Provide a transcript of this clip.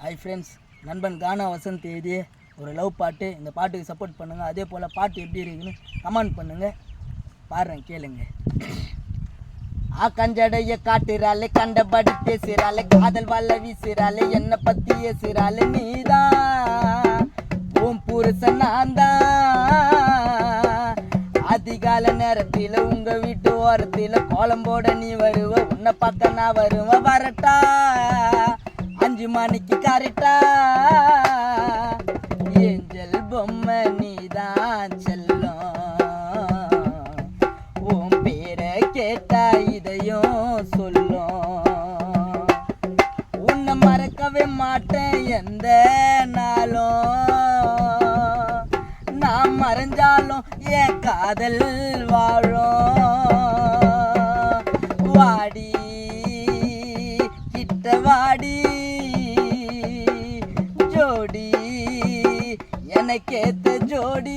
Hi friends, நண்பன் கானா வசந்த் எழுதி ஒரு லவ் பாட்டு. இந்த பாட்டுக்கு சப்போர்ட் பண்ணுங்கள். அதே போல் பாட்டு எப்படி இருக்குன்னு கமெண்ட் பண்ணுங்கள். பாடுறேன், கேளுங்க. கஞ்சடைய காட்டுறாளே, கண்டபடி பேசுறாளே, காதல் வல்ல வீசுறாளே, என்னை பற்றி ஏசுறாளே, நீதான் ஓம் புருஷன் நான் தான். அதிகால நேரத்தில் உங்கள் வீட்டு ஓரத்தில் கோலம் போட நீ வருவ, உன்னை பார்க்க நான் வருவேன். வரட்டா 5 மணிக்கு கரெக்டா. ஏஞ்சல் பொம்மை நீதான் செல்லும், உன் பேரை கேட்டா இதையும் சொல்லும். உன்னை மறக்கவே மாட்டேன் எந்த நாளும், நான் மறைஞ்சாலும் என் காதல் வாழும். வாடி கிட்ட வாடி, ஜோடி எனக்கேத்த ஜோடி.